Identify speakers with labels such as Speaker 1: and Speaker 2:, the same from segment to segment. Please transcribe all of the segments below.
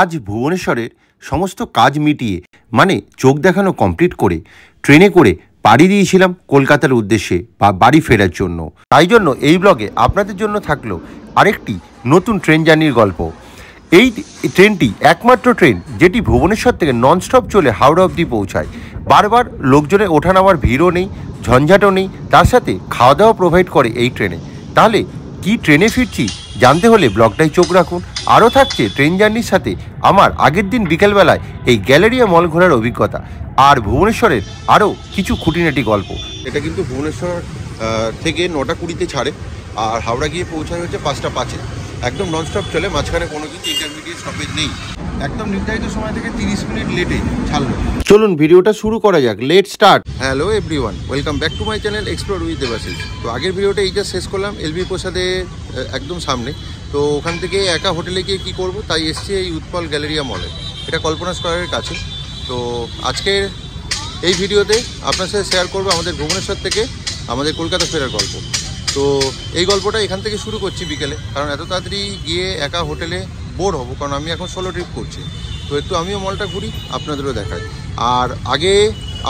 Speaker 1: আজ ভুবনেশ্বরের সমস্ত কাজ মিটিয়ে মানে চোখ দেখানো কমপ্লিট করে ট্রেনে করে পাড়ি দিয়েছিলাম কলকাতার উদ্দেশ্যে বা বাড়ি ফেরার জন্য। তাই জন্য এই ব্লগে আপনাদের জন্য থাকলো আরেকটি নতুন ট্রেন জার্নির গল্প। এই ট্রেনটি একমাত্র ট্রেন যেটি ভুবনেশ্বর থেকে ননস্টপ চলে হাওড়া অবধি পৌঁছায়। বারবার লোকজনের ওঠানামার ভিড়ও নেই, ঝঞ্ঝাটও নেই, তার সাথে খাওয়া দাওয়া প্রোভাইড করে এই ট্রেনে। তাহলে কি ট্রেনে ফিরছি জানতে হলে ব্লগটাই চোখ রাখুন। আরও থাকছে ট্রেন জার্নির সাথে আমার আগের দিন বিকেলবেলায় এই গ্যালেরিয়া মল ঘোরার অভিজ্ঞতা আর ভুবনেশ্বরের আরও কিছু খুঁটিনাটি গল্প। এটা কিন্তু ভুবনেশ্বর থেকে 9টা 20-তে ছাড়ে আর হাওড়া গিয়ে পৌঁছায় হচ্ছে 5টা 5-এ। একদম ননস্টপ চলে, মাঝখানে কোনো কিছু ইন্টারমিডিয়েট স্টপেজ নেই। একদম নির্ধারিত সময় থেকে 30 মিনিট লেটে ছাড়লো। চলুন ভিডিওটা শুরু করা যাক, let start. Hello everyone, welcome back to my channel explore with Debashis. তো আগের ভিডিওটা এই জাস্ট শেষ করলাম এলবি প্রসাদে একদম সামনে। তো ওখান থেকে একা হোটেলে গিয়ে কী করবো তাই এসছি এই উৎপল গ্যালেরিয়া মলে। এটা কল্পনা স্কোয়ারের কাছে। তো আজকের এই ভিডিওতে আপনার সাথে শেয়ার করবো আমাদের ভুবনেশ্বর থেকে আমাদের কলকাতা ফেরার গল্প। তো এই গল্পটা এখান থেকে শুরু করছি বিকেলে, কারণ এত তাড়াতাড়ি গিয়ে একা হোটেলে বোর হব, কারণ আমি এখন সোলো ট্রিপ করছি। তো একটু আমিও মলটা ঘুরি, আপনাদেরও দেখাই। আর আগে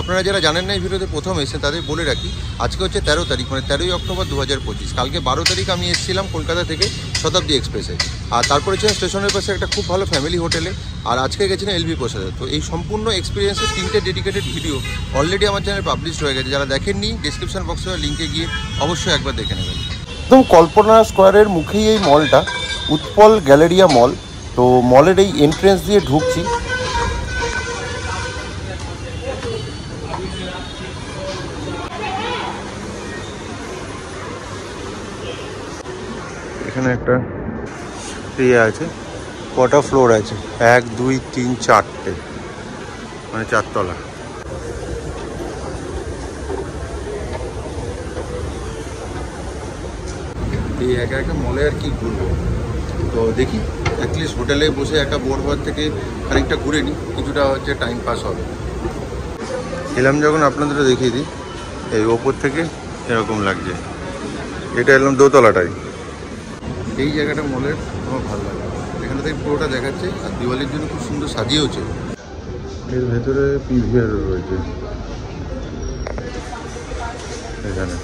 Speaker 1: আপনারা যারা জানেন না এই ভিডিওতে প্রথম এসে তাদের বলে রাখি, আজকে হচ্ছে 13 তারিখ, মানে 13ই অক্টোবর 2025। কালকে 12 তারিখ আমি এসেছিলাম কলকাতা থেকে শতাব্দী এক্সপ্রেসে, আর তারপরে ছিলাম স্টেশনের পাশে একটা খুব ভালো ফ্যামিলি হোটেলে, আর আজকে গেছিলাম এলবি প্রসাদে। তো এই সম্পূর্ণ এক্সপিরিয়েন্সের 3টে ডেডিকেটেড ভিডিও অলরেডি আমার চ্যানেলে পাবলিশ হয়ে গেছে। যারা দেখেননি ডিসক্রিপশন বক্সে লিঙ্কে গিয়ে অবশ্যই একবার দেখে নেবেন। একদম কল্পনা স্কোয়ারের মুখেই এই মলটা, উৎপল গ্যালেরিয়া মল। তো মলের এই এন্ট্রেন্স দিয়ে ঢুকছি। এখানে একটা ইয়ে আছে, কটা ফ্লোর আছে, 1 2 3 4টে, মানে 4 তলা। এই একা একা মলে আর কি ঘুরবো, তো দেখি অ্যাটলিস্ট হোটেলে বসে একা বোর হওয়ার থেকে খানিকটা ঘুরে নিই, কিছুটা হচ্ছে টাইম পাস হবে। এলাম যখন আপনাদেরও দেখিয়ে দিই, এই ওপর থেকে এরকম লাগছে। এটা এলাম দোতলাটাই। এই জায়গাটা মলের আমার ভালো লাগে, এখানে থেকে পুরোটা দেখাচ্ছে, আর দিওয়ালির জন্য খুব সুন্দর সাজিয়েওছে। এর ভেতরে পিভিআর রয়েছে এখানে,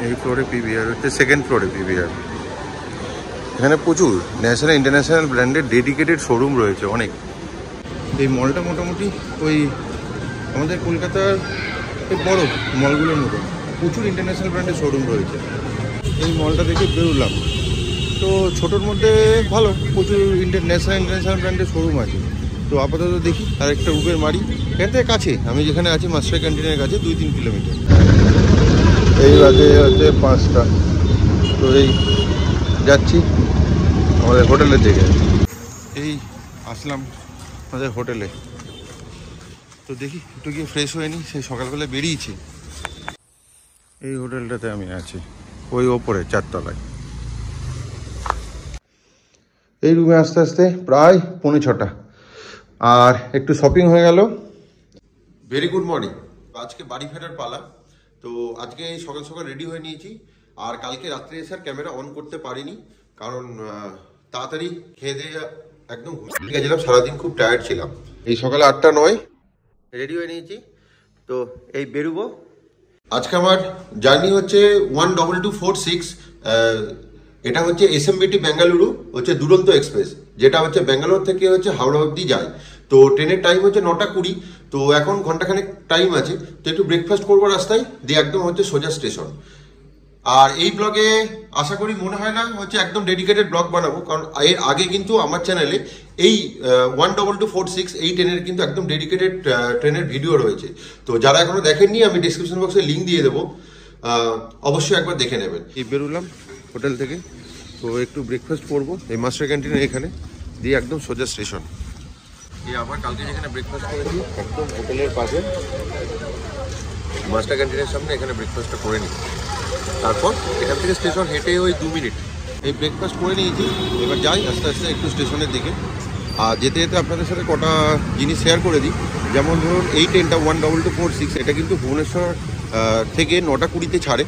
Speaker 1: এই ফ্লোরে পিভিআর হচ্ছে, সেকেন্ড ফ্লোরে পিভিআর। এখানে প্রচুর ন্যাশনাল ইন্টারন্যাশনাল ব্র্যান্ডের ডেডিকেটেড শোরুম রয়েছে অনেক। এই মলটা মোটামুটি ওই আমাদের কলকাতার বড় মলগুলোর মতো, প্রচুর ইন্টারন্যাশনাল ব্র্যান্ডের শোরুম রয়েছে। এই মলটা দেখে বেরোলাম, তো ছোটোর মধ্যে ভালো, প্রচুর ইন্টারন্যাশনাল ব্র্যান্ডের শোরুম আছে। তো আপাতত দেখি আর একটা উবের মারি এখান থেকে কাছে, আমি যেখানে আছি মাস্টার ক্যান্টিনের কাছে 2-3 কিলোমিটার। এই বাজে হচ্ছে 5টা। তো এই যাচ্ছি আমাদের হোটেলের দিকে। এই আসলাম আমাদের হোটেলে, তো দেখি একটু গিয়ে ফ্রেশ হয়ে নিই, সেই সকালবেলা বেরিয়েছি। এই হোটেলটাতে আমি আছি, ওই ওপরে 4 তলায়। এই রুমে আস্তে আস্তে প্রায় 5:45, আর একটু শপিং হয়ে গেল। Very good morning. আজকে বাড়ি ফেরার পালা। তো আজকে সকাল সকাল রেডি হয়ে নিয়েছি, আর কালকে রাত্রে এসে আর ক্যামেরা অন করতে পারিনি, কারণ তাড়াতাড়ি খেয়ে দিয়ে একদম ঘুমিয়ে গেছিলাম, সারাদিন খুব টায়ার্ড ছিলাম। এই সকালে 8টা 9 রেডি হয়ে নিয়েছি, তো এই বেরোবো। আজকে আমার জার্নি হচ্ছে 12246। এটা হচ্ছে এসএমবিটি বেঙ্গালুরু, হচ্ছে দুরন্ত এক্সপ্রেস, যেটা হচ্ছে ব্যাঙ্গালোর থেকে হচ্ছে হাওড়া অবধি যায়। তো ট্রেনের টাইম হচ্ছে 9টা 20। তো এখন ঘন্টাখানেক টাইম আছে, তো একটু ব্রেকফাস্ট করবো রাস্তায়, দিয়ে একদম হচ্ছে সোজা স্টেশন। আর এই ব্লগে আশা করি মনে হয় না হচ্ছে একদম ডেডিকেটেড ব্লগ বানাবো, কারণ এর আগে কিন্তু আমার চ্যানেলে এই 12246 এই ট্রেনের কিন্তু একদম ডেডিকেটেড ট্রেনের ভিডিও রয়েছে। তো যারা এখনো দেখেননি আমি ডিসক্রিপশন বক্সে লিঙ্ক দিয়ে দেবো, অবশ্যই একবার দেখে নেবেন। এই বেরোলাম হোটেল থেকে, তো একটু ব্রেকফাস্ট করবো এই মাস্টার ক্যান্টিনের এখানে, দিয়ে একদম সোজা স্টেশন। এই আবার কালকে যেখানে ব্রেকফাস্ট করেছি একদম হোটেলের পাশে মাস্টার ক্যান্টিনের সামনে, এখানে ব্রেকফাস্টটা করে নিই। তারপর এখান থেকে স্টেশন হেঁটে ওই 2 মিনিট। এই ব্রেকফাস্ট করে নিয়েছি, এবার যাই আস্তে আস্তে একটু স্টেশনের দিকে। আর যেতে যেতে আপনাদের সাথে কটা জিনিস শেয়ার করে দিই। যেমন ধরুন এই ট্রেনটা 12246, এটা কিন্তু ভুবনেশ্বর থেকে 9টা 20-তে ছাড়ে,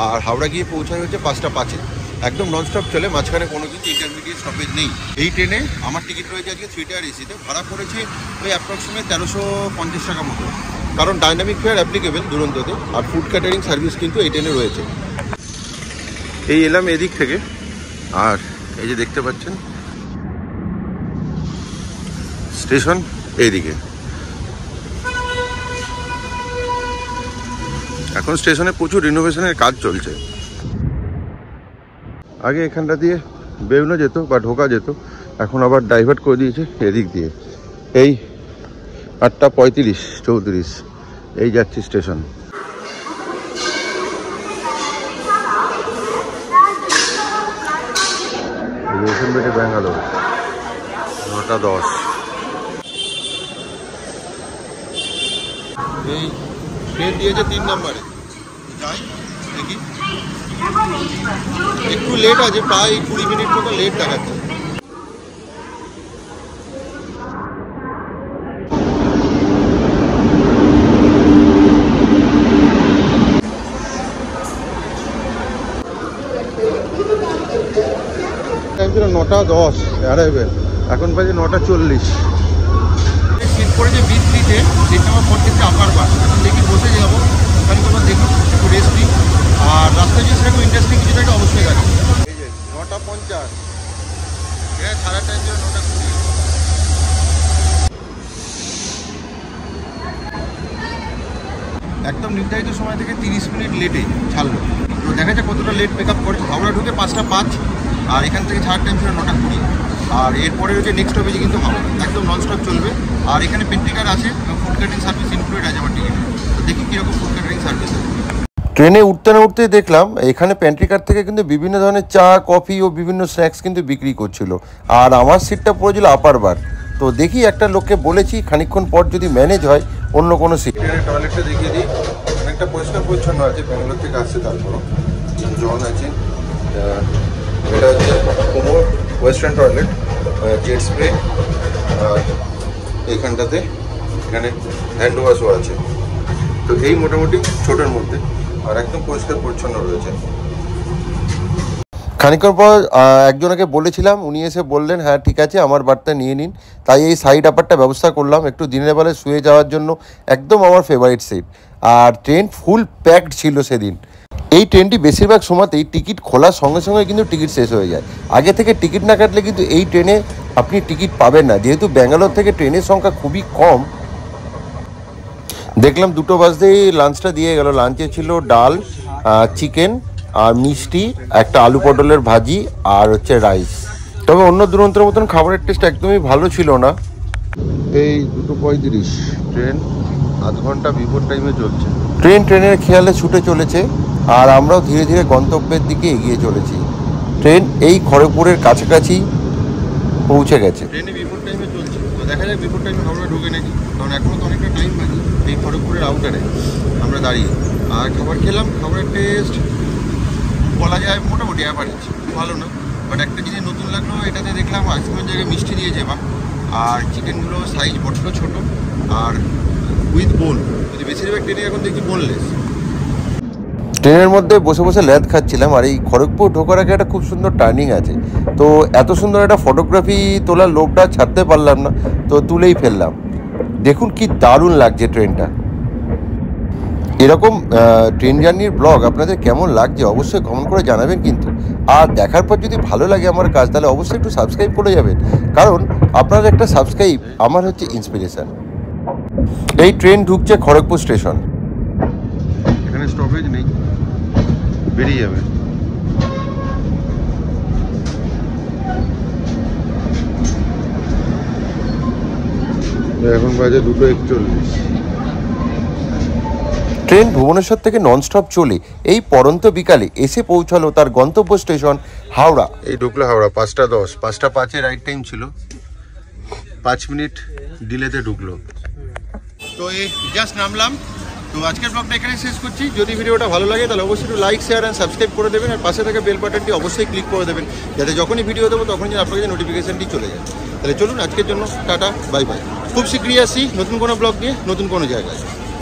Speaker 1: আর হাওড়া গিয়ে পৌঁছায় হচ্ছে 5টা 5-এ। একদম ননস্টপ চলে, মাঝখানে কোনো কিছু ইন্টারমিডিয়েট স্টপেজ নেই। এই ট্রেনে আমার টিকিট রয়েছে আজকে 3 টায়ার এসিতে, ভাড়া পড়েছে ওই অ্যাপ্রক্সিমেট 1350 টাকা মতো, কারণ ডাইনামিক ফেয়ার অ্যাপ্লিকেবল দুরন্ততে, আর ফুড ক্যাটারিং সার্ভিস কিন্তু এই ট্রেনে রয়েছে। এই এলাম এদিক থেকে, আর এই যে দেখতে পাচ্ছেন স্টেশন এইদিকে। এখন স্টেশনে প্রচুর রিনোভেশনের কাজ চলছে। আগে এখানটা দিয়ে বেরোনো যেত বা ঢোকা যেত, এখন আবার ডাইভার্ট করে দিয়েছে এদিক দিয়ে। এই 8:35 34 এই যাচ্ছি স্টেশন। ব্যাঙ্গালোর 9:10। এই ট্রেন দিয়েছে 3 নম্বরে, যাই দেখি। একটু লেট আছে, প্রায় 20 মিনিট মতো লেট দেখাচ্ছে। টাইম ছিল 9:10 অ্যারাইভেল, এখন বাজে 9:40। সিট পড়েছে B3-তে, সিট নাম্বার 43 আপার বাস। এখন দেখি বসে যাবো, তাহলে তোমরা দেখো একটু রেস্ট নিই। আর রাস্তায় যে সেরকম ইন্টারেস্টিং কিছু থাকে অবশ্যই আছে। এই যে 9:50, হ্যাঁ সারা টাইম ছিল 9:20। একদম নির্ধারিত সময় থেকে 30 মিনিট লেটে ছাড়লো। তো দেখা যায় কতটা লেট পিক আপ করে। হাওড়া ঢুকে 5:05, আর এখান থেকে ছাড়ার টাইম ছিল 9:20। আর এরপরে হচ্ছে নেক্সট স্টপেজে কিন্তু হাওড়া, একদম ননস্টপ চলবে। আর এখানে পেন্ট্রিকার আছে, ফুড ক্যাটারিং সার্ভিস ইনক্লুডেড আছে আমার টিকিটে। তো দেখি কীরকম ফুড ক্যাটারিং সার্ভিস আছে। ট্রেনে উঠতে না উঠতেই দেখলাম এখানে প্যান্ট্রিকার থেকে কিন্তু বিভিন্ন ধরনের চা, কফি ও বিভিন্ন স্ন্যাক্স কিন্তু বিক্রি করছিল। আর আমার সিটটা পড়েছিল আপার বার। তো দেখি একটা লোককে বলেছি খানিকক্ষণ পর যদি ম্যানেজ হয় অন্য কোনো সিট। ট্রেনের টয়লেটটা দেখিয়ে দিই, অনেকটা পরিষ্কার পরিচ্ছন্ন আছে, ব্যাঙ্গালোর থেকে আসছে। তারপরও জল আছে। এটা হচ্ছে কোমোর ওয়েস্টার্ন টয়লেট, জেট স্প্রে, আর এখানটাতে এখানে হ্যান্ড ওয়াশও আছে। তো এই মোটামুটি ছোটোর মধ্যে, আর একদম পরিষ্কার পরিচ্ছন্ন রয়েছে। খানিকক্ষণ পর একজনকে বলেছিলাম, উনি এসে বললেন হ্যাঁ ঠিক আছে আমার বারটা নিয়ে নিন। তাই এই সাইড আপারটা ব্যবস্থা করলাম, একটু দিনের বেলায় শুয়ে যাওয়ার জন্য একদম আমার ফেভারিট সিট। আর ট্রেন ফুল প্যাকড ছিল সেদিন। এই ট্রেনটি বেশিরভাগ সময়তেই টিকিট খোলার সঙ্গে সঙ্গে কিন্তু টিকিট শেষ হয়ে যায়। আগে থেকে টিকিট না কাটলে কিন্তু এই ট্রেনে আপনি টিকিট পাবেন না, যেহেতু ব্যাঙ্গালোর থেকে ট্রেনের সংখ্যা খুবই কম। দেখলাম 2টো বাজতেই লাঞ্চটা দিয়ে গেল। লাঞ্চে ছিল ডাল, চিকেন আর মিষ্টি, একটা আলু পটলের ভাজি, আর হচ্ছে রাইস। তবে অন্য দুরন্তের মতন খাবারের টেস্ট একদমই ভালো ছিল না। এই 2:35 ট্রেন, আধ ঘন্টা বিফোর টাইমে চলছে। ট্রেনের খেয়ালে ছুটে চলেছে, আর আমরাও ধীরে ধীরে গন্তব্যের দিকে এগিয়ে চলেছি। ট্রেন এই খড়গপুরের কাছাকাছি পৌঁছে গেছে। ট্রেনে বিফোর টাইমে চলছে, তো দেখা যাক বিফোর টাইমে হাওড়া ঢুকে নাকি, কারণ এখনও তো অনেকটা টাইম বাকি। এই খড়গপুরের আউটারে আমরা দাঁড়িয়ে আর খাবার খেলাম। খাবারের টেস্ট বলা যায় মোটামুটি অ্যাভারেজ, ভালো না। বাট একটা জিনিস নতুন লাগলো, এটাতে দেখলাম আইসক্রিমের জায়গায় মিষ্টি দিয়েছে বা, আর চিকেনগুলো সাইজ বড্ড ছোটো, আর উইথ বোন। যদি বেশিরভাগ ট্রেনে এখন দেখি বোনলেস। ট্রেনের মধ্যে বসে বসে ল্যাদ খাচ্ছিলাম। আর এই খড়গপুর ঢোকার আগে একটা খুব সুন্দর টার্নিং আছে, তো এত সুন্দর একটা ফটোগ্রাফি তোলার লোভটা ছাড়তে পারলাম না, তো তুলেই ফেললাম। দেখুন কি দারুণ লাগছে ট্রেনটা। এরকম ট্রেন জার্নির ব্লগ আপনাদের কেমন লাগছে অবশ্যই কমেন্ট করে জানাবেন কিন্তু। আর দেখার পর যদি ভালো লাগে আমার কাজ, তাহলে অবশ্যই একটু সাবস্ক্রাইব করে যাবেন, কারণ আপনার একটা সাবস্ক্রাইব আমার হচ্ছে ইন্সপিরেশান। এই ট্রেন ঢুকছে খড়গপুর স্টেশন। এখানে স্টপেজ নেই, বেরিয়ে যাবে। এখন বাজে 2:41। ট্রেন ভুবনেশ্বর থেকে ননস্টপ চলে এই পরন্ত বিকালে এসে পৌঁছালো তার গন্তব্য স্টেশন হাওড়া। এই ঢুকলো হাওড়া 5:10, 5:05 রাইট টাইম ছিল, 5 মিনিট ডিলেতে ঢুকলো। তো এই জাস্ট নামলাম। তো আজকের ব্লগটা এখানে শেষ করছি। যদি ভিডিওটা ভালো লাগে তাহলে অবশ্যই একটু লাইক, শেয়ার অ্যান্ড সাবস্ক্রাইব করে দেবেন, আর পাশে থাকা বেল বাটনটি অবশ্যই ক্লিক করে দেবেন, যাতে যখনই ভিডিও দেবো তখনই যেন আপনার কাছে নোটিফিকেশানটি চলে যায়। তাহলে চলুন আজকের জন্য টাটা, বাই বাই। খুব শীঘ্রই আসি নতুন কোনো ব্লগ নিয়ে, নতুন কোনো জায়গায়।